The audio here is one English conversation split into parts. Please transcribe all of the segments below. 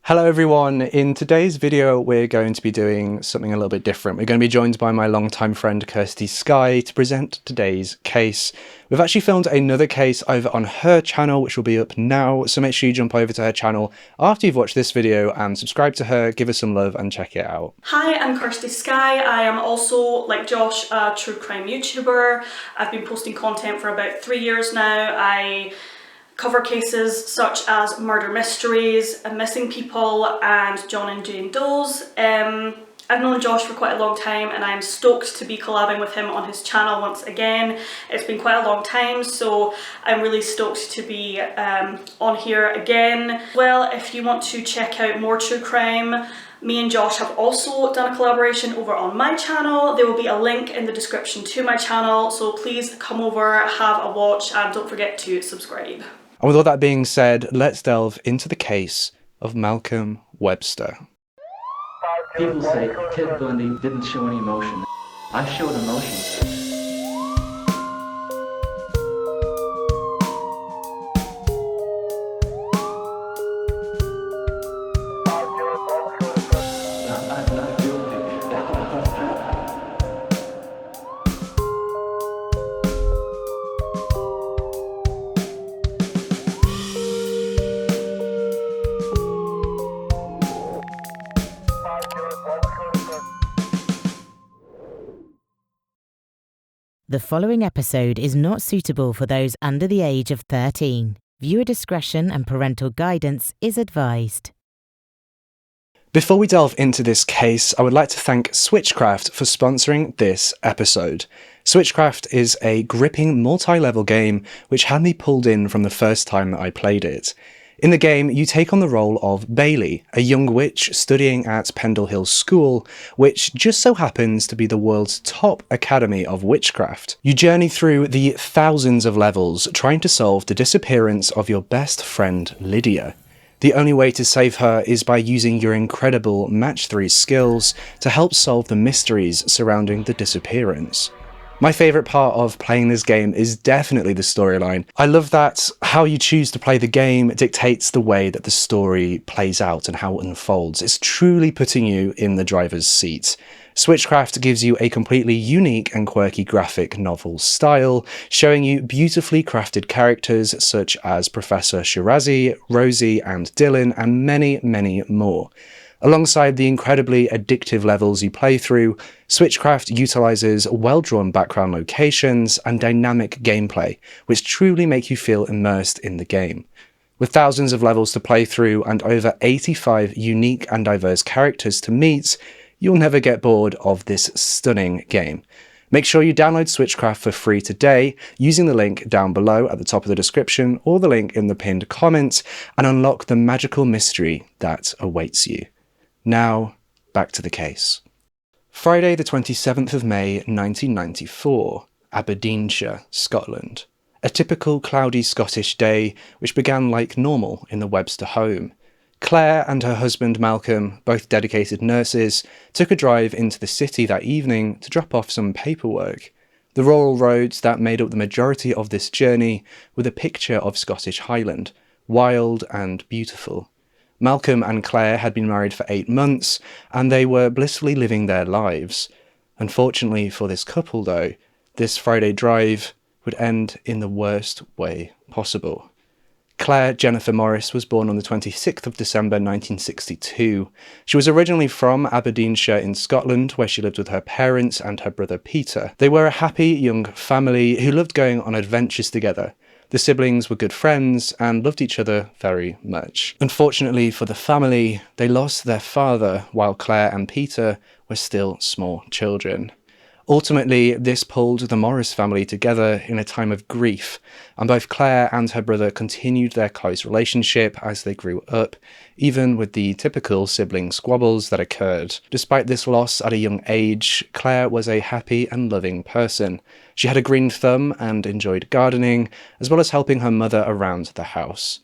Hello everyone, in today's video we're going to be doing something a little bit different. We're going to be joined by my longtime friend Kirsty Skye to present today's case. We've actually filmed another case over on her channel which will be up now, so make sure you jump over to her channel after you've watched this video and subscribe to her, give her some love and check it out. Hi, I'm Kirsty Skye. I am also, like Josh, a true crime YouTuber. I've been posting content for about 3 years now. I cover cases such as murder mysteries, missing people and John and Jane Does. I've known Josh for quite a long time and I'm stoked to be collabing with him on his channel once again. It's been quite a long time, so I'm really stoked to be on here again. Well, if you want to check out more true crime, me and Josh have also done a collaboration over on my channel. There will be a link in the description to my channel, so please come over, have a watch and don't forget to subscribe. And with all that being said, let's delve into the case of Malcolm Webster. People say Ted Bundy didn't show any emotion. I showed emotion. I'm not guilty. The following episode is not suitable for those under the age of 13. Viewer discretion and parental guidance is advised. Before we delve into this case, I would like to thank Switchcraft for sponsoring this episode. Switchcraft is a gripping multi-level game which had me pulled in from the first time that I played it. In the game, you take on the role of Bailey, a young witch studying at Pendle Hill School, which just so happens to be the world's top academy of witchcraft. You journey through the thousands of levels trying to solve the disappearance of your best friend Lydia. The only way to save her is by using your incredible Match 3 skills to help solve the mysteries surrounding the disappearance. My favourite part of playing this game is definitely the storyline. I love that how you choose to play the game dictates the way that the story plays out and how it unfolds. It's truly putting you in the driver's seat. Switchcraft gives you a completely unique and quirky graphic novel style, showing you beautifully crafted characters such as Professor Shirazi, Rosie and Dylan, and many, many more. Alongside the incredibly addictive levels you play through, Switchcraft utilises well-drawn background locations and dynamic gameplay, which truly make you feel immersed in the game. With thousands of levels to play through and over 85 unique and diverse characters to meet, you'll never get bored of this stunning game. Make sure you download Switchcraft for free today using the link down below at the top of the description or the link in the pinned comment and unlock the magical mystery that awaits you. Now, back to the case. Friday the 27th of May 1994, Aberdeenshire, Scotland. A typical cloudy Scottish day which began like normal in the Webster home. Claire and her husband Malcolm, both dedicated nurses, took a drive into the city that evening to drop off some paperwork. The rural roads that made up the majority of this journey were the picture of Scottish Highland, wild and beautiful. Malcolm and Claire had been married for 8 months, and they were blissfully living their lives. Unfortunately for this couple, though, this Friday drive would end in the worst way possible. Claire Jennifer Morris was born on the 26th of December 1962. She was originally from Aberdeenshire in Scotland, where she lived with her parents and her brother Peter. They were a happy young family who loved going on adventures together. The siblings were good friends and loved each other very much. Unfortunately for the family, they lost their father while Claire and Peter were still small children. Ultimately, this pulled the Morris family together in a time of grief, and both Claire and her brother continued their close relationship as they grew up, even with the typical sibling squabbles that occurred. Despite this loss at a young age, Claire was a happy and loving person. She had a green thumb and enjoyed gardening, as well as helping her mother around the house.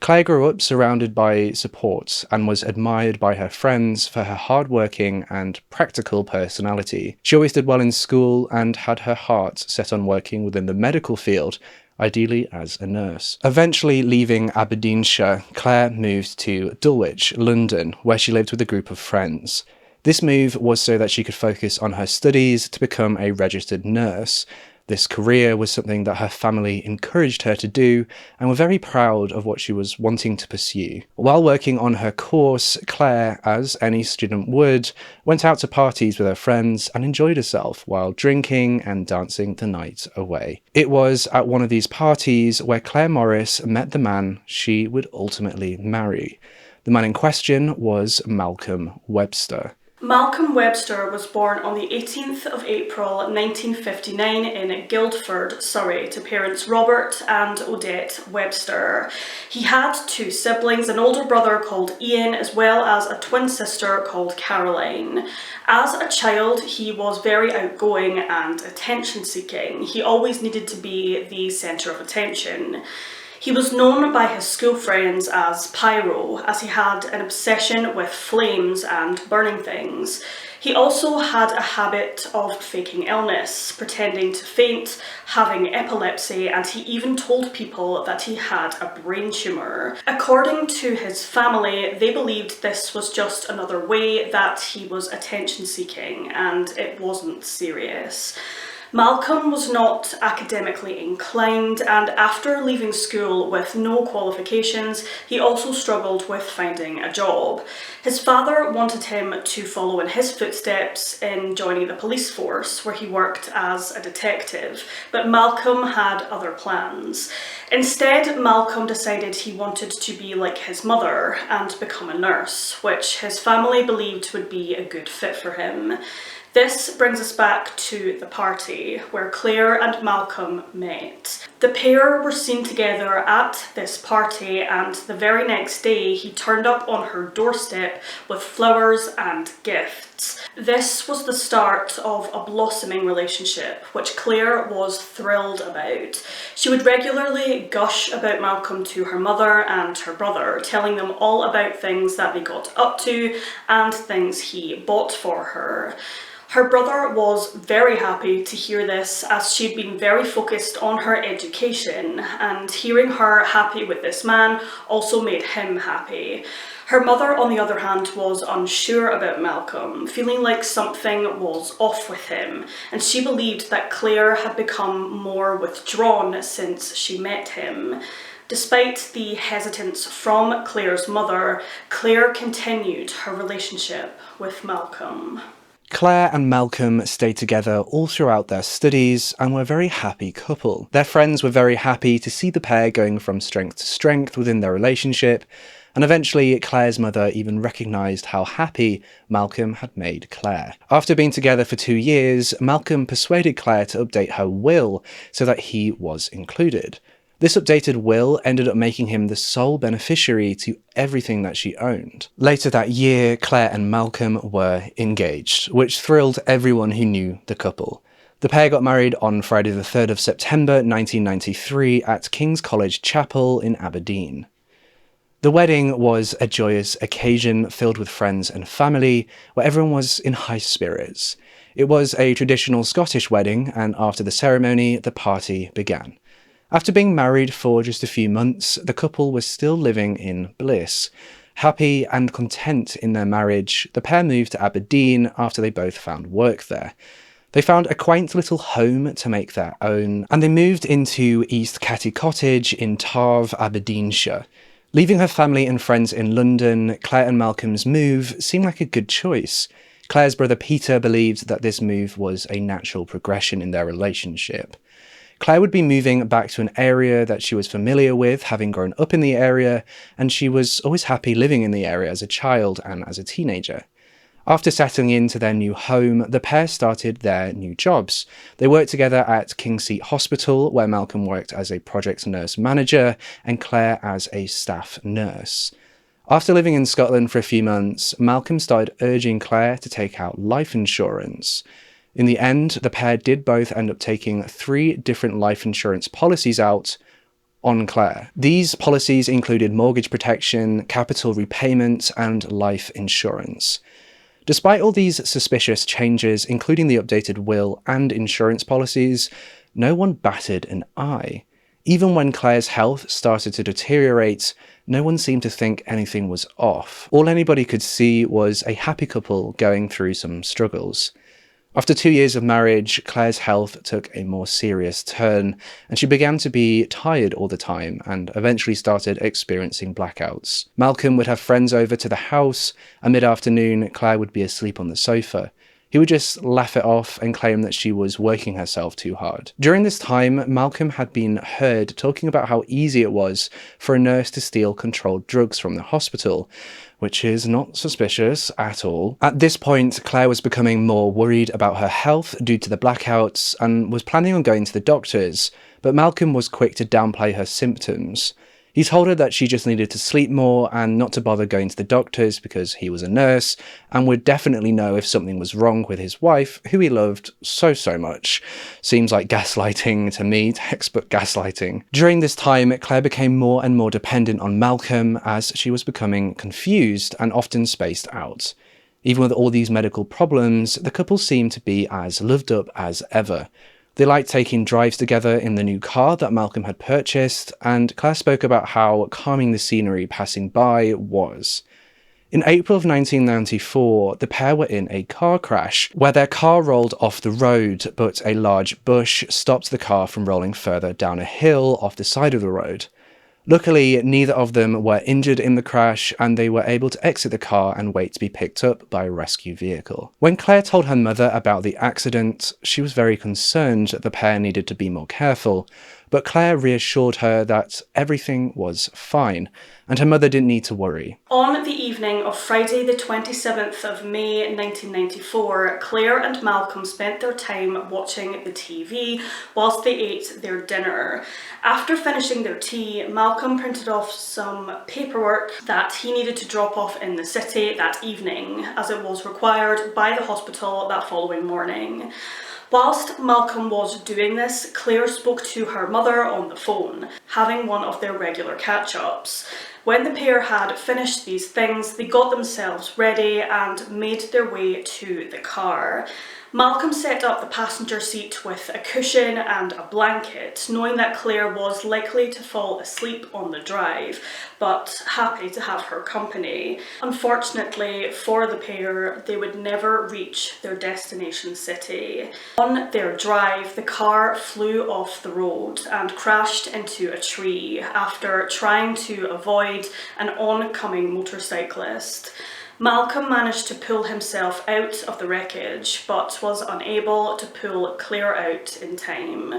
Claire grew up surrounded by support and was admired by her friends for her hard-working and practical personality. She always did well in school and had her heart set on working within the medical field, ideally as a nurse. Eventually leaving Aberdeenshire, Claire moved to Dulwich, London, where she lived with a group of friends. This move was so that she could focus on her studies to become a registered nurse. This career was something that her family encouraged her to do and were very proud of what she was wanting to pursue. While working on her course, Claire, as any student would, went out to parties with her friends and enjoyed herself while drinking and dancing the night away. It was at one of these parties where Claire Morris met the man she would ultimately marry. The man in question was Malcolm Webster. Malcolm Webster was born on the 18th of April 1959 in Guildford, Surrey, to parents Robert and Odette Webster. He had two siblings, an older brother called Ian, as well as a twin sister called Caroline. As a child, he was very outgoing and attention-seeking. He always needed to be the centre of attention. He was known by his school friends as Pyro, as he had an obsession with flames and burning things. He also had a habit of faking illness, pretending to faint, having epilepsy, and he even told people that he had a brain tumour. According to his family, they believed this was just another way that he was attention-seeking, and it wasn't serious. Malcolm was not academically inclined, and after leaving school with no qualifications, he also struggled with finding a job. His father wanted him to follow in his footsteps in joining the police force, where he worked as a detective, but Malcolm had other plans. Instead, Malcolm decided he wanted to be like his mother and become a nurse, which his family believed would be a good fit for him. This brings us back to the party where Claire and Malcolm met. The pair were seen together at this party, and the very next day he turned up on her doorstep with flowers and gifts. This was the start of a blossoming relationship, which Claire was thrilled about. She would regularly gush about Malcolm to her mother and her brother, telling them all about things that they got up to and things he bought for her. Her brother was very happy to hear this, as she'd been very focused on her education, and hearing her happy with this man also made him happy. Her mother, on the other hand, was unsure about Malcolm, feeling like something was off with him, and she believed that Claire had become more withdrawn since she met him. Despite the hesitance from Claire's mother, Claire continued her relationship with Malcolm. Claire and Malcolm stayed together all throughout their studies and were a very happy couple. Their friends were very happy to see the pair going from strength to strength within their relationship, and eventually Claire's mother even recognised how happy Malcolm had made Claire. After being together for 2 years, Malcolm persuaded Claire to update her will so that he was included. This updated will ended up making him the sole beneficiary to everything that she owned. Later that year, Claire and Malcolm were engaged, which thrilled everyone who knew the couple. The pair got married on Friday the 3rd of September 1993 at King's College Chapel in Aberdeen. The wedding was a joyous occasion filled with friends and family, where everyone was in high spirits. It was a traditional Scottish wedding, and after the ceremony, the party began. After being married for just a few months, the couple was still living in bliss. Happy and content in their marriage, the pair moved to Aberdeen after they both found work there. They found a quaint little home to make their own, and they moved into East Catty Cottage in Tarve, Aberdeenshire. Leaving her family and friends in London, Claire and Malcolm's move seemed like a good choice. Claire's brother Peter believed that this move was a natural progression in their relationship. Claire would be moving back to an area that she was familiar with, having grown up in the area, and she was always happy living in the area as a child and as a teenager. After settling into their new home, the pair started their new jobs. They worked together at Kingseat Hospital, where Malcolm worked as a project nurse manager and Claire as a staff nurse. After living in Scotland for a few months, Malcolm started urging Claire to take out life insurance. In the end, the pair did both end up taking 3 different life insurance policies out on Claire. These policies included mortgage protection, capital repayment, and life insurance. Despite all these suspicious changes, including the updated will and insurance policies, no one batted an eye. Even when Claire's health started to deteriorate, no one seemed to think anything was off. All anybody could see was a happy couple going through some struggles. After 2 years of marriage, Claire's health took a more serious turn, and she began to be tired all the time and eventually started experiencing blackouts. Malcolm would have friends over to the house, and mid-afternoon, Claire would be asleep on the sofa. He would just laugh it off and claim that she was working herself too hard. During this time, Malcolm had been heard talking about how easy it was for a nurse to steal controlled drugs from the hospital, which is not suspicious at all. At this point, Claire was becoming more worried about her health due to the blackouts and was planning on going to the doctors, but Malcolm was quick to downplay her symptoms. He told her that she just needed to sleep more and not to bother going to the doctors because he was a nurse and would definitely know if something was wrong with his wife, who he loved so much. Seems like gaslighting to me, textbook gaslighting. During this time, Claire became more and more dependent on Malcolm as she was becoming confused and often spaced out. Even with all these medical problems, the couple seemed to be as loved up as ever. They liked taking drives together in the new car that Malcolm had purchased, and Claire spoke about how calming the scenery passing by was. In April of 1994, the pair were in a car crash, where their car rolled off the road, but a large bush stopped the car from rolling further down a hill off the side of the road. Luckily, neither of them were injured in the crash, and they were able to exit the car and wait to be picked up by a rescue vehicle. When Claire told her mother about the accident, she was very concerned that the pair needed to be more careful, but Claire reassured her that everything was fine, and her mother didn't need to worry. On the evening of Friday the 27th of May 1994, Claire and Malcolm spent their time watching the TV whilst they ate their dinner. After finishing their tea, Malcolm printed off some paperwork that he needed to drop off in the city that evening, as it was required by the hospital that following morning. Whilst Malcolm was doing this, Claire spoke to her mother on the phone, having one of their regular catch-ups. When the pair had finished these things, they got themselves ready and made their way to the car. Malcolm set up the passenger seat with a cushion and a blanket, knowing that Claire was likely to fall asleep on the drive, but happy to have her company. Unfortunately for the pair, they would never reach their destination city. On their drive, the car flew off the road and crashed into a tree after trying to avoid an oncoming motorcyclist. Malcolm managed to pull himself out of the wreckage, but was unable to pull Claire out in time.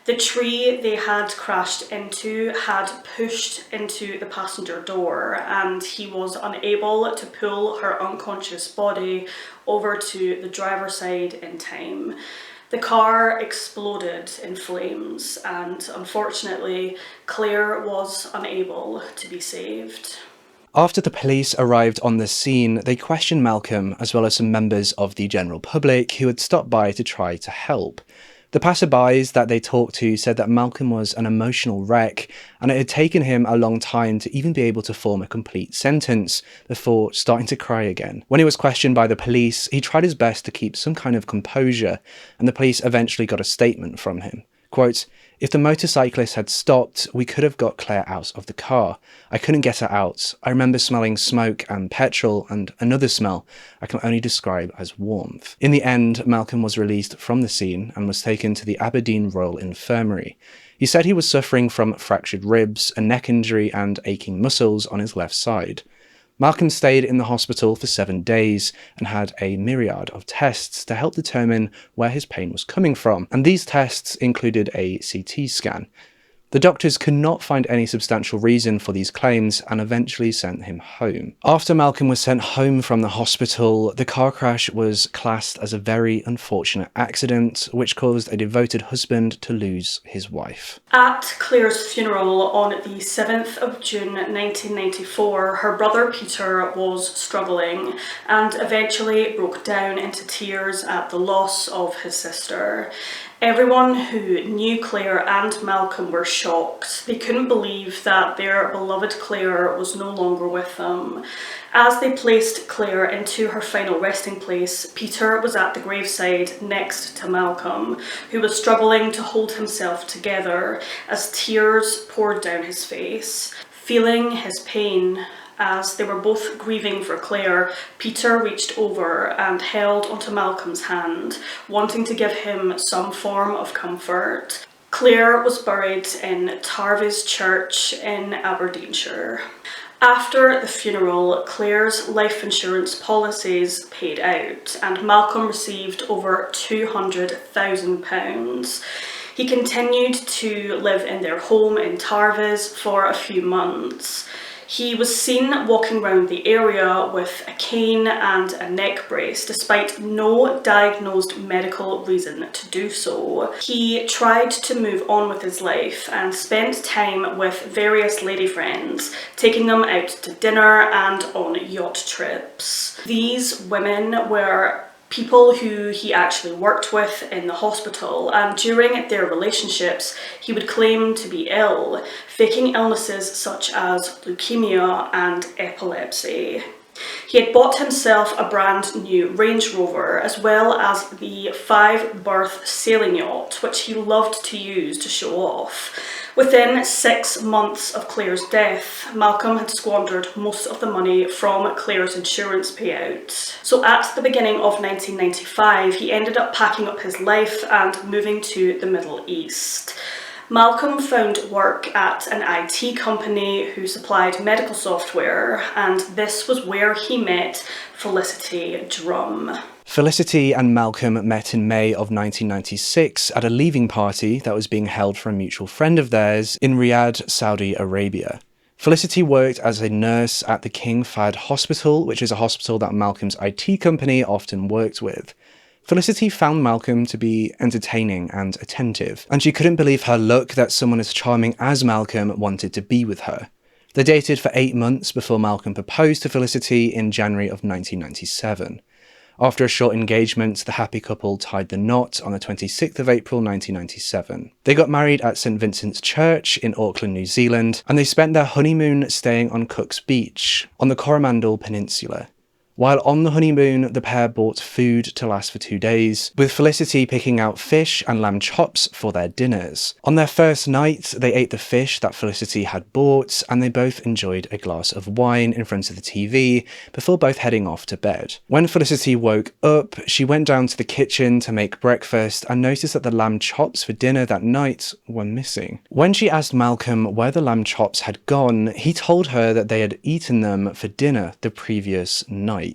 The tree they had crashed into had pushed into the passenger door, and he was unable to pull her unconscious body over to the driver's side in time. The car exploded in flames, and unfortunately, Claire was unable to be saved. After the police arrived on the scene, they questioned Malcolm as well as some members of the general public who had stopped by to try to help. The passerbys that they talked to said that Malcolm was an emotional wreck, and it had taken him a long time to even be able to form a complete sentence before starting to cry again. When he was questioned by the police, he tried his best to keep some kind of composure, and the police eventually got a statement from him. Quote, "If the motorcyclist had stopped, we could have got Claire out of the car. I couldn't get her out. I remember smelling smoke and petrol and another smell I can only describe as warmth." In the end, Malcolm was released from the scene and was taken to the Aberdeen Royal Infirmary. He said he was suffering from fractured ribs, a neck injury and aching muscles on his left side. Malcolm stayed in the hospital for 7 days and had a myriad of tests to help determine where his pain was coming from, and these tests included a CT scan. The doctors could not find any substantial reason for these claims and eventually sent him home. After Malcolm was sent home from the hospital, the car crash was classed as a very unfortunate accident, which caused a devoted husband to lose his wife. At Claire's funeral on the 7th of June 1994, her brother Peter was struggling and eventually broke down into tears at the loss of his sister. Everyone who knew Claire and Malcolm were shocked. They couldn't believe that their beloved Claire was no longer with them. As they placed Claire into her final resting place, Peter was at the graveside next to Malcolm, who was struggling to hold himself together as tears poured down his face. Feeling his pain, as they were both grieving for Claire, Peter reached over and held onto Malcolm's hand, wanting to give him some form of comfort. Claire was buried in Tarvis Church in Aberdeenshire. After the funeral, Claire's life insurance policies paid out, and Malcolm received over £200,000. He continued to live in their home in Tarvis for a few months. He was seen walking around the area with a cane and a neck brace, despite no diagnosed medical reason to do so. He tried to move on with his life and spent time with various lady friends, taking them out to dinner and on yacht trips. These women were people who he actually worked with in the hospital, and during their relationships he would claim to be ill, faking illnesses such as leukemia and epilepsy. He had bought himself a brand new Range Rover, as well as the 5-berth sailing yacht, which he loved to use to show off. Within 6 months of Claire's death, Malcolm had squandered most of the money from Claire's insurance payout. So at the beginning of 1995, he ended up packing up his life and moving to the Middle East. Malcolm found work at an IT company who supplied medical software, and this was where he met Felicity Drum. Felicity and Malcolm met in May of 1996 at a leaving party that was being held for a mutual friend of theirs in Riyadh, Saudi Arabia. Felicity worked as a nurse at the King Fahd Hospital, which is a hospital that Malcolm's IT company often worked with. Felicity found Malcolm to be entertaining and attentive, and she couldn't believe her luck that someone as charming as Malcolm wanted to be with her. They dated for 8 months before Malcolm proposed to Felicity in January of 1997. After a short engagement, the happy couple tied the knot on the 26th of April 1997. They got married at St Vincent's Church in Auckland, New Zealand, and they spent their honeymoon staying on Cook's Beach on the Coromandel Peninsula. While on the honeymoon, the pair bought food to last for 2 days, with Felicity picking out fish and lamb chops for their dinners. On their first night, they ate the fish that Felicity had bought, and they both enjoyed a glass of wine in front of the TV before both heading off to bed. When Felicity woke up, she went down to the kitchen to make breakfast and noticed that the lamb chops for dinner that night were missing. When she asked Malcolm where the lamb chops had gone, he told her that they had eaten them for dinner the previous night.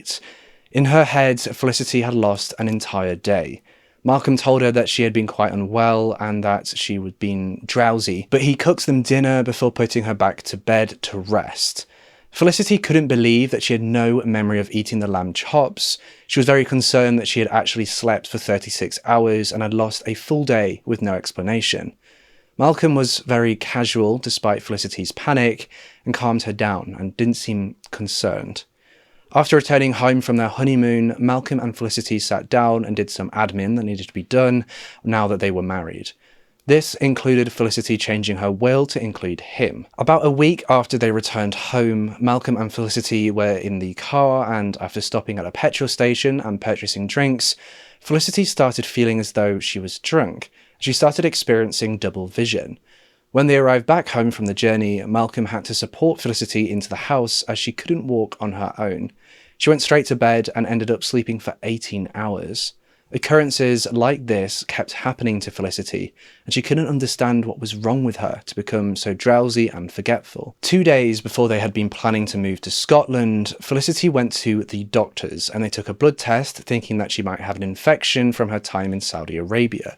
In her head, Felicity had lost an entire day. Malcolm told her that she had been quite unwell and that she had been drowsy, but he cooked them dinner before putting her back to bed to rest. Felicity couldn't believe that she had no memory of eating the lamb chops. She was very concerned that she had actually slept for 36 hours and had lost a full day with no explanation. Malcolm was very casual despite Felicity's panic and calmed her down and didn't seem concerned. After returning home from their honeymoon, Malcolm and Felicity sat down and did some admin that needed to be done now that they were married. This included Felicity changing her will to include him. About a week after they returned home, Malcolm and Felicity were in the car, and after stopping at a petrol station and purchasing drinks, Felicity started feeling as though she was drunk. She started experiencing double vision. When they arrived back home from the journey, Malcolm had to support Felicity into the house as she couldn't walk on her own. She went straight to bed and ended up sleeping for 18 hours. Occurrences like this kept happening to Felicity, and she couldn't understand what was wrong with her to become so drowsy and forgetful. 2 days before they had been planning to move to Scotland, Felicity went to the doctors and they took a blood test thinking that she might have an infection from her time in Saudi Arabia.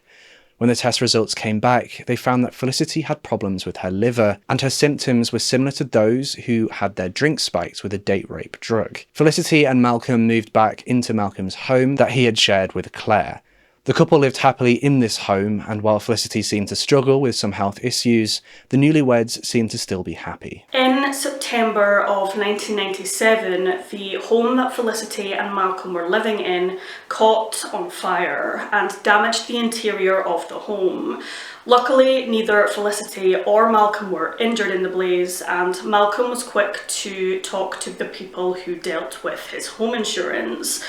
When the test results came back, they found that Felicity had problems with her liver, and her symptoms were similar to those who had their drinks spiked with a date rape drug. Felicity and Malcolm moved back into Malcolm's home that he had shared with Claire. The couple lived happily in this home, and while Felicity seemed to struggle with some health issues, the newlyweds seemed to still be happy. In September of 1997, the home that Felicity and Malcolm were living in caught on fire and damaged the interior of the home. Luckily, neither Felicity or Malcolm were injured in the blaze, and Malcolm was quick to talk to the people who dealt with his home insurance.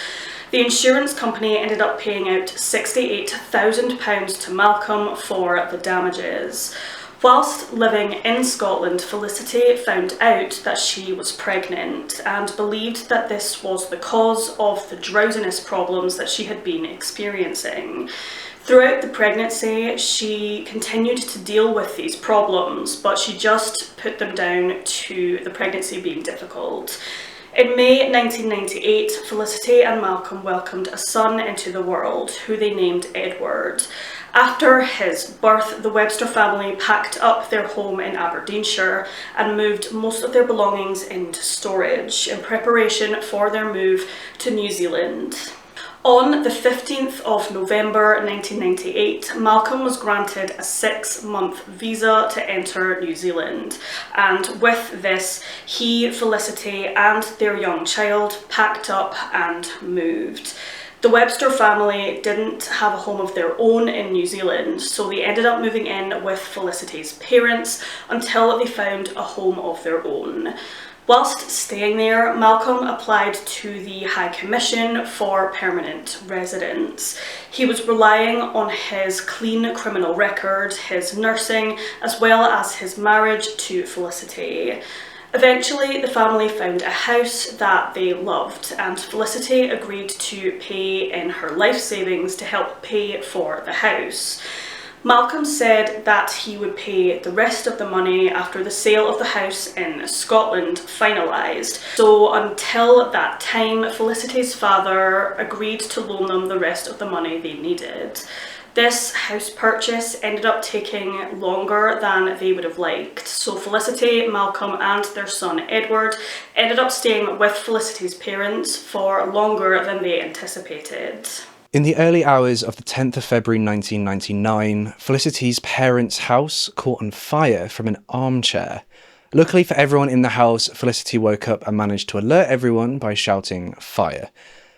The insurance company ended up paying out £68,000 to Malcolm for the damages. Whilst living in Scotland, Felicity found out that she was pregnant and believed that this was the cause of the drowsiness problems that she had been experiencing. Throughout the pregnancy, she continued to deal with these problems, but she just put them down to the pregnancy being difficult. In May 1998, Felicity and Malcolm welcomed a son into the world, who they named Edward. After his birth, the Webster family packed up their home in Aberdeenshire and moved most of their belongings into storage in preparation for their move to New Zealand. On the 15th of November 1998, Malcolm was granted a 6-month visa to enter New Zealand, and with this, he, Felicity and their young child packed up and moved. The Webster family didn't have a home of their own in New Zealand, so they ended up moving in with Felicity's parents until they found a home of their own. Whilst staying there, Malcolm applied to the High Commission for permanent residence. He was relying on his clean criminal record, his nursing, as well as his marriage to Felicity. Eventually, the family found a house that they loved, and Felicity agreed to pay in her life savings to help pay for the house. Malcolm said that he would pay the rest of the money after the sale of the house in Scotland finalised. So until that time, Felicity's father agreed to loan them the rest of the money they needed. This house purchase ended up taking longer than they would have liked, so Felicity, Malcolm and their son Edward ended up staying with Felicity's parents for longer than they anticipated. In the early hours of the 10th of February 1999, Felicity's parents' house caught on fire from an armchair. Luckily for everyone in the house, Felicity woke up and managed to alert everyone by shouting "fire."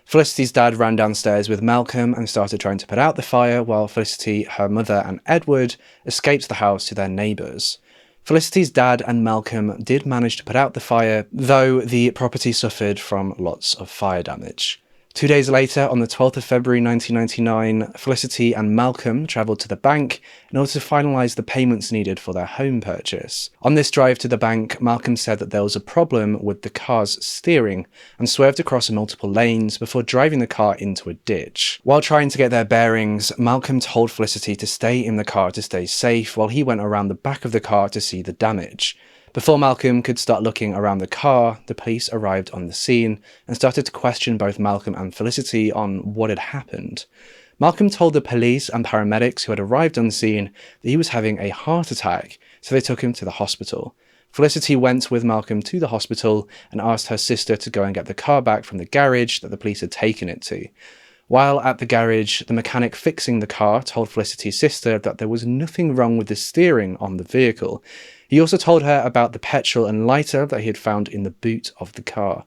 Felicity's dad ran downstairs with Malcolm and started trying to put out the fire, while Felicity, her mother and Edward escaped the house to their neighbours. Felicity's dad and Malcolm did manage to put out the fire, though the property suffered from lots of fire damage. 2 days later, on the 12th of February 1999, Felicity and Malcolm travelled to the bank in order to finalise the payments needed for their home purchase. On this drive to the bank, Malcolm said that there was a problem with the car's steering and swerved across multiple lanes before driving the car into a ditch. While trying to get their bearings, Malcolm told Felicity to stay in the car to stay safe while he went around the back of the car to see the damage. Before Malcolm could start looking around the car, the police arrived on the scene and started to question both Malcolm and Felicity on what had happened. Malcolm told the police and paramedics who had arrived on the scene that he was having a heart attack, so they took him to the hospital. Felicity went with Malcolm to the hospital and asked her sister to go and get the car back from the garage that the police had taken it to. While at the garage, the mechanic fixing the car told Felicity's sister that there was nothing wrong with the steering on the vehicle. He also told her about the petrol and lighter that he had found in the boot of the car.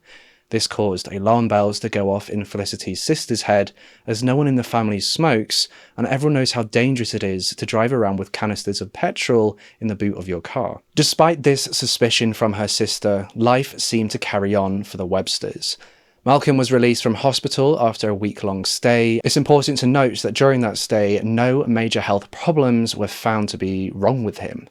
This caused alarm bells to go off in Felicity's sister's head, as no one in the family smokes, and everyone knows how dangerous it is to drive around with canisters of petrol in the boot of your car. Despite this suspicion from her sister, life seemed to carry on for the Websters. Malcolm was released from hospital after a week-long stay. It's important to note that during that stay, no major health problems were found to be wrong with him.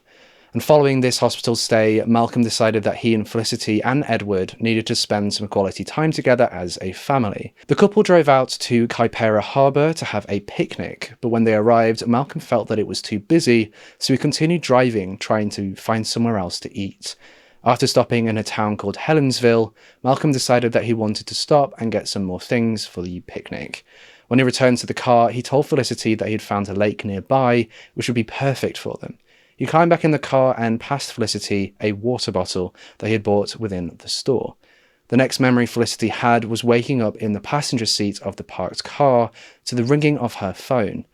And following this hospital stay, Malcolm decided that he and Felicity and Edward needed to spend some quality time together as a family. The couple drove out to Kaipara Harbour to have a picnic, but when they arrived, Malcolm felt that it was too busy, so he continued driving, trying to find somewhere else to eat. After stopping in a town called Helensville, Malcolm decided that he wanted to stop and get some more things for the picnic. When he returned to the car, he told Felicity that he had found a lake nearby, which would be perfect for them. He climbed back in the car and passed Felicity a water bottle that he had bought within the store. The next memory Felicity had was waking up in the passenger seat of the parked car to the ringing of her phone.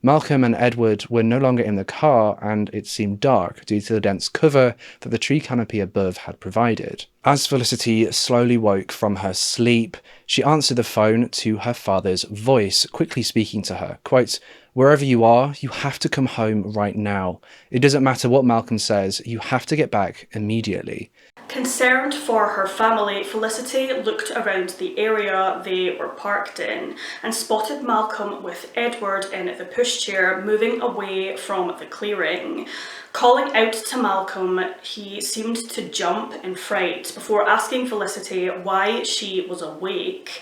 Malcolm and Edward were no longer in the car, and it seemed dark due to the dense cover that the tree canopy above had provided. As Felicity slowly woke from her sleep, she answered the phone to her father's voice, quickly speaking to her. Quote, "Wherever you are, you have to come home right now. It doesn't matter what Malcolm says, you have to get back immediately." Concerned for her family, Felicity looked around the area they were parked in and spotted Malcolm with Edward in the pushchair moving away from the clearing. Calling out to Malcolm, he seemed to jump in fright before asking Felicity why she was awake.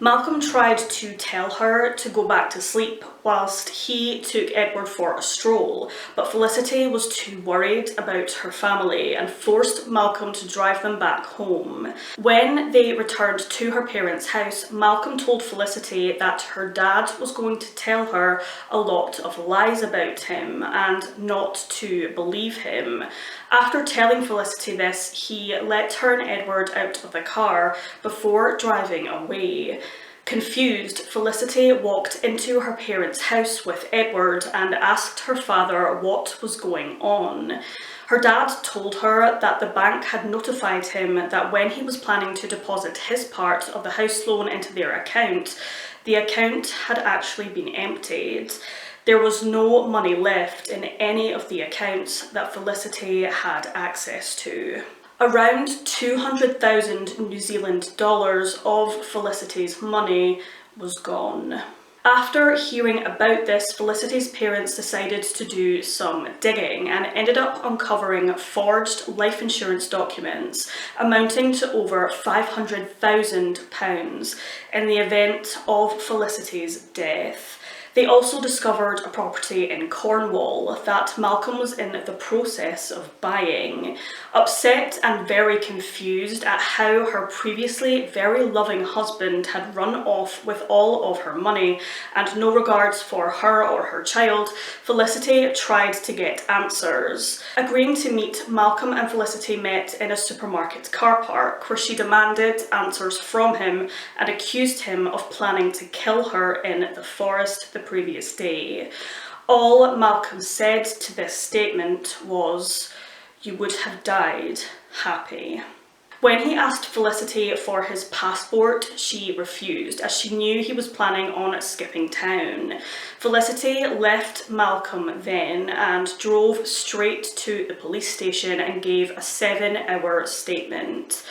Malcolm tried to tell her to go back to sleep whilst he took Edward for a stroll, but Felicity was too worried about her family and forced Malcolm to drive them back home. When they returned to her parents' house, Malcolm told Felicity that her dad was going to tell her a lot of lies about him and not to believe him. After telling Felicity this, he let her and Edward out of the car before driving away. Confused, Felicity walked into her parents' house with Edward and asked her father what was going on. Her dad told her that the bank had notified him that when he was planning to deposit his part of the house loan into their account, the account had actually been emptied. There was no money left in any of the accounts that Felicity had access to. Around 200,000 New Zealand dollars of Felicity's money was gone. After hearing about this, Felicity's parents decided to do some digging and ended up uncovering forged life insurance documents amounting to over £500,000 in the event of Felicity's death. They also discovered a property in Cornwall that Malcolm was in the process of buying. Upset and very confused at how her previously very loving husband had run off with all of her money and no regards for her or her child, Felicity tried to get answers. Agreeing to meet, Malcolm and Felicity met in a supermarket car park where she demanded answers from him and accused him of planning to kill her in the forest the previous day. All Malcolm said to this statement was, "You would have died happy." When he asked Felicity for his passport, she refused, as she knew he was planning on skipping town. Felicity left Malcolm then and drove straight to the police station and gave a 7-hour statement.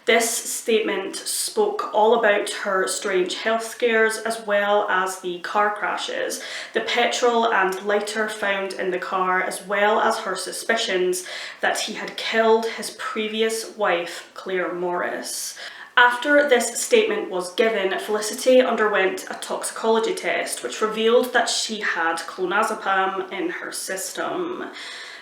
This statement spoke all about her strange health scares as well as the car crashes, the petrol and lighter found in the car, as well as her suspicions that he had killed his previous wife, Claire Morris. After this statement was given, Felicity underwent a toxicology test which revealed that she had clonazepam in her system,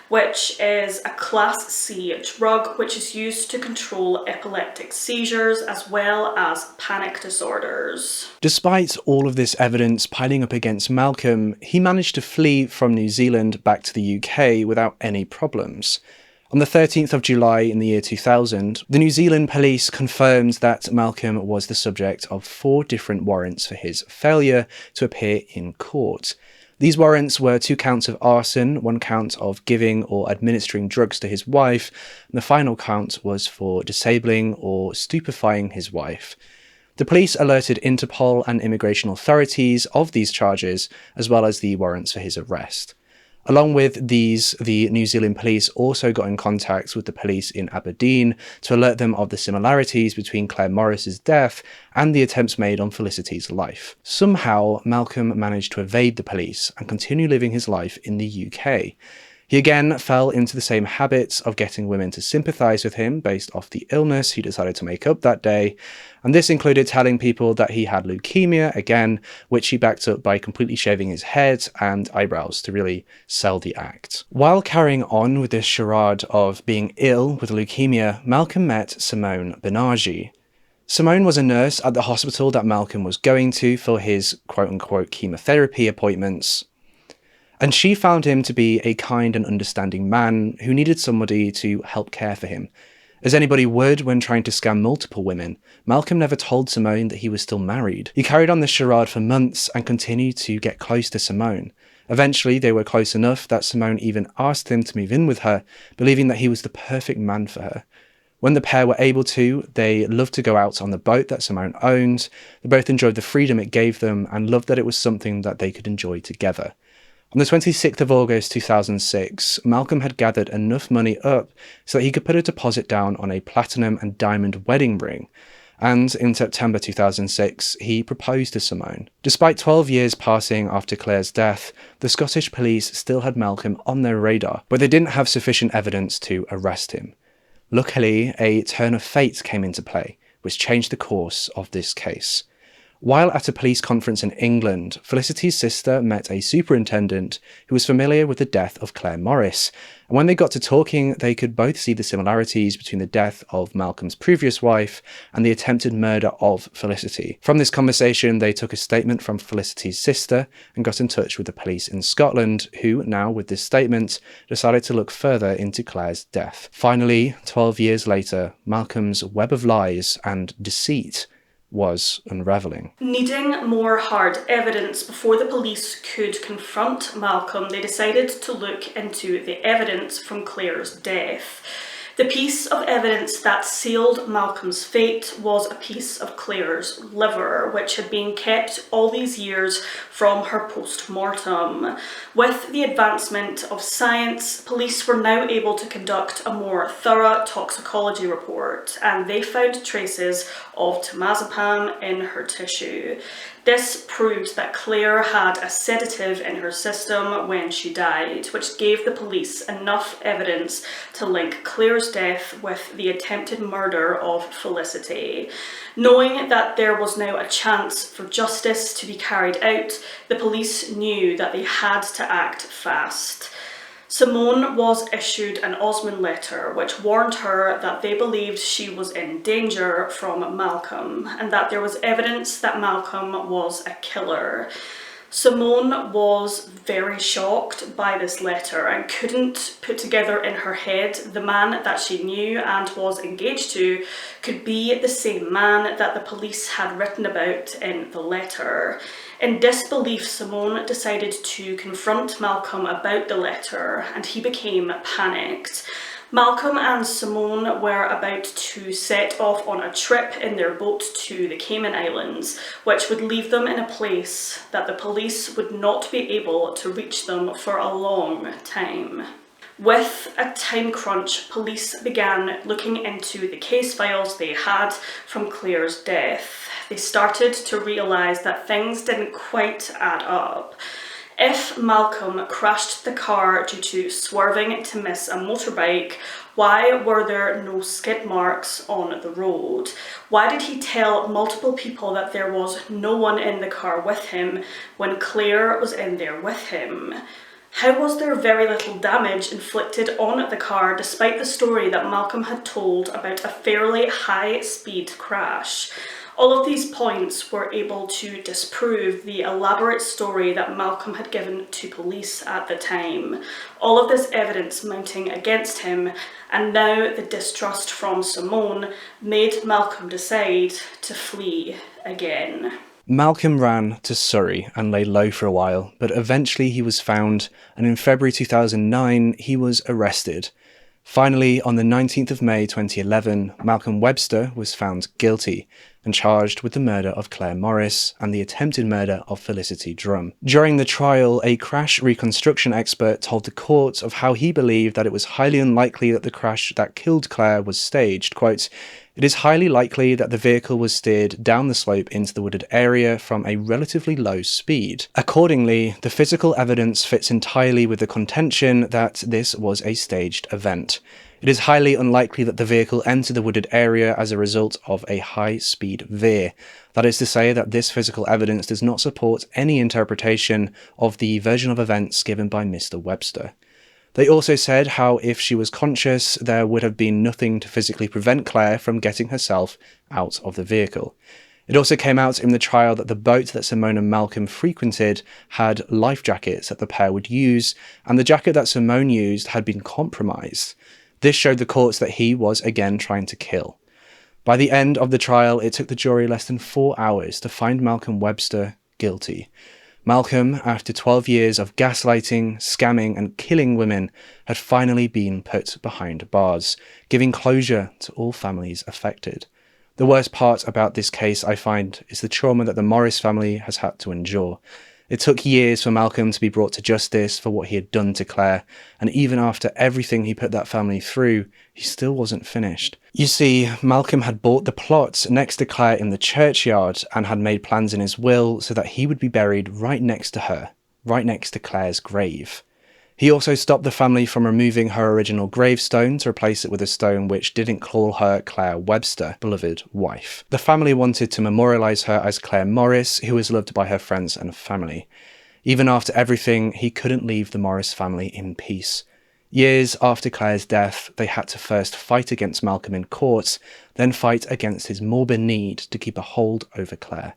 which is a Class C drug which is used to control epileptic seizures as well as panic disorders. Despite all of this evidence piling up against Malcolm, he managed to flee from New Zealand back to the UK without any problems. On the 13th of July in the year 2000, the New Zealand police confirmed that Malcolm was the subject of 4 different warrants for his failure to appear in court. These warrants were 2 counts of arson, 1 count of giving or administering drugs to his wife, and the final count was for disabling or stupefying his wife. The police alerted Interpol and immigration authorities of these charges, as well as the warrants for his arrest. Along with these, the New Zealand police also got in contact with the police in Aberdeen to alert them of the similarities between Claire Morris's death and the attempts made on Felicity's life. Somehow, Malcolm managed to evade the police and continue living his life in the UK. He again fell into the same habits of getting women to sympathise with him based off the illness he decided to make up that day, and this included telling people that he had leukemia again, which he backed up by completely shaving his head and eyebrows to really sell the act. While carrying on with this charade of being ill with leukemia, Malcolm met Simone Benagi. Simone was a nurse at the hospital that Malcolm was going to for his quote-unquote chemotherapy appointments, and she found him to be a kind and understanding man who needed somebody to help care for him. As anybody would when trying to scam multiple women, Malcolm never told Simone that he was still married. He carried on this charade for months and continued to get close to Simone. Eventually, they were close enough that Simone even asked him to move in with her, believing that he was the perfect man for her. When the pair were able to, they loved to go out on the boat that Simone owned. They both enjoyed the freedom it gave them and loved that it was something that they could enjoy together. On the 26th of August 2006, Malcolm had gathered enough money up so that he could put a deposit down on a platinum and diamond wedding ring, and in September 2006, he proposed to Simone. Despite 12 years passing after Claire's death, the Scottish police still had Malcolm on their radar, but they didn't have sufficient evidence to arrest him. Luckily, a turn of fate came into play, which changed the course of this case. While at a police conference in England, Felicity's sister met a superintendent who was familiar with the death of Claire Morris, and when they got to talking, they could both see the similarities between the death of Malcolm's previous wife and the attempted murder of Felicity. From this conversation, they took a statement from Felicity's sister and got in touch with the police in Scotland, who, now with this statement, decided to look further into Claire's death. Finally, 12 years later, Malcolm's web of lies and deceit was unravelling. Needing more hard evidence before the police could confront Malcolm, they decided to look into the evidence from Claire's death. The piece of evidence that sealed Malcolm's fate was a piece of Claire's liver, which had been kept all these years from her post-mortem. With the advancement of science, police were now able to conduct a more thorough toxicology report, and they found traces of temazepam in her tissue. This proved that Claire had a sedative in her system when she died, which gave the police enough evidence to link Claire's death with the attempted murder of Felicity. Knowing that there was now a chance for justice to be carried out, the police knew that they had to act fast. Simone was issued an Osmond letter which warned her that they believed she was in danger from Malcolm and that there was evidence that Malcolm was a killer. Simone was very shocked by this letter and couldn't put together in her head the man that she knew and was engaged to could be the same man that the police had written about in the letter. In disbelief, Simone decided to confront Malcolm about the letter, and he became panicked. Malcolm and Simone were about to set off on a trip in their boat to the Cayman Islands, which would leave them in a place that the police would not be able to reach them for a long time. With a time crunch, police began looking into the case files they had from Claire's death. They started to realise that things didn't quite add up. If Malcolm crashed the car due to swerving to miss a motorbike, why were there no skid marks on the road? Why did he tell multiple people that there was no one in the car with him when Claire was in there with him? How was there very little damage inflicted on the car despite the story that Malcolm had told about a fairly high-speed crash? All of these points were able to disprove the elaborate story that Malcolm had given to police at the time. All of this evidence mounting against him, and now the distrust from Simone, made Malcolm decide to flee again. Malcolm ran to Surrey and lay low for a while, but eventually he was found, and in February 2009 he was arrested. Finally, on the 19th of May 2011, Malcolm Webster was found guilty and charged with the murder of Claire Morris and the attempted murder of Felicity Drum. During the trial, a crash reconstruction expert told the court of how he believed that it was highly unlikely that the crash that killed Claire was staged. Quote, "It is highly likely that the vehicle was steered down the slope into the wooded area from a relatively low speed. Accordingly, the physical evidence fits entirely with the contention that this was a staged event. It is highly unlikely that the vehicle entered the wooded area as a result of a high-speed veer. That is to say that this physical evidence does not support any interpretation of the version of events given by Mr. Webster." They also said how if she was conscious, there would have been nothing to physically prevent Claire from getting herself out of the vehicle. It also came out in the trial that the boat that Simone and Malcolm frequented had life jackets that the pair would use, and the jacket that Simone used had been compromised. This showed the courts that he was again trying to kill. By the end of the trial, it took the jury less than 4 hours to find Malcolm Webster guilty. Malcolm, after 12 years of gaslighting, scamming and killing women, had finally been put behind bars, giving closure to all families affected. The worst part about this case, I find, is the trauma that the Morris family has had to endure. It took years for Malcolm to be brought to justice for what he had done to Claire, and even after everything he put that family through, he still wasn't finished. You see, Malcolm had bought the plot next to Claire in the churchyard and had made plans in his will so that he would be buried right next to her, right next to Claire's grave. He also stopped the family from removing her original gravestone to replace it with a stone which didn't call her Claire Webster, beloved wife. The family wanted to memorialise her as Claire Morris, who was loved by her friends and family. Even after everything, he couldn't leave the Morris family in peace. Years after Claire's death, they had to first fight against Malcolm in courts, then fight against his morbid need to keep a hold over Claire.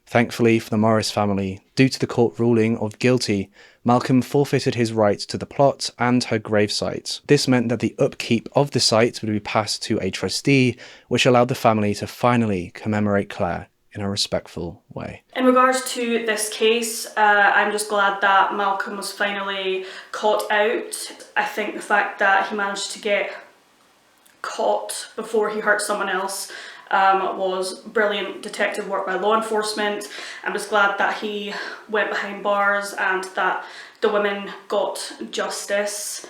Thankfully for the Morris family, due to the court ruling of guilty, Malcolm forfeited his right to the plot and her gravesite. This meant that the upkeep of the site would be passed to a trustee, which allowed the family to finally commemorate Claire in a respectful way. In regards to this case, I'm just glad that Malcolm was finally caught out. I think the fact that he managed to get caught before he hurt someone else was brilliant detective work by law enforcement. I'm just glad that he went behind bars and that the women got justice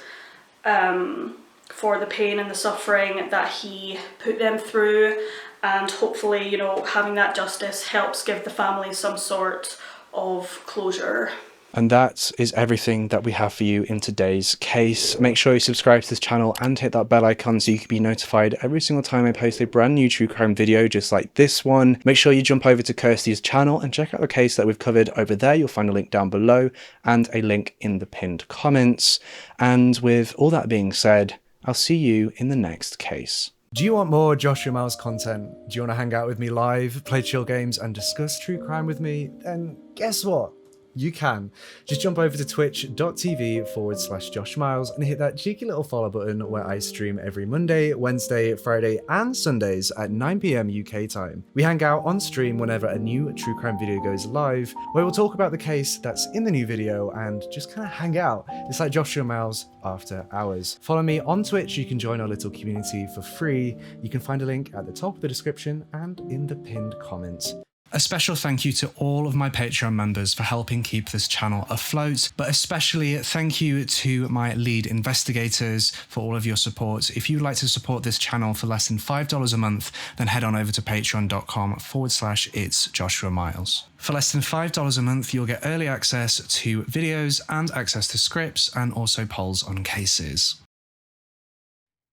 for the pain and the suffering that he put them through, and hopefully, you know, having that justice helps give the family some sort of closure. And that is everything that we have for you in today's case. Make sure you subscribe to this channel and hit that bell icon so you can be notified every single time I post a brand new true crime video just like this one. Make sure you jump over to Kirsty's channel and check out the case that we've covered over there. You'll find a link down below and a link in the pinned comments. And with all that being said, I'll see you in the next case. Do you want more Joshua Miles content? Do you want to hang out with me live, play chill games and discuss true crime with me? Then guess what? You can. Just jump over to twitch.tv/Josh Miles and hit that cheeky little follow button where I stream every Monday, Wednesday, Friday and Sundays at 9 PM UK time. We hang out on stream whenever a new true crime video goes live, where we'll talk about the case that's in the new video and just kind of hang out. It's like Joshua Miles after hours. Follow me on Twitch. You can join our little community for free. You can find a link at the top of the description and in the pinned comments. A special thank you to all of my Patreon members for helping keep this channel afloat, but especially thank you to my lead investigators for all of your support. If you'd like to support this channel for less than $5 a month, then head on over to patreon.com/itsjoshuamiles. For less than $5 a month, you'll get early access to videos and access to scripts and also polls on cases.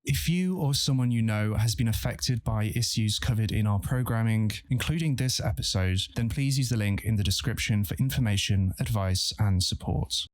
If you or someone you know has been affected by issues covered in our programming, including this episode, then please use the link in the description for information, advice, and support.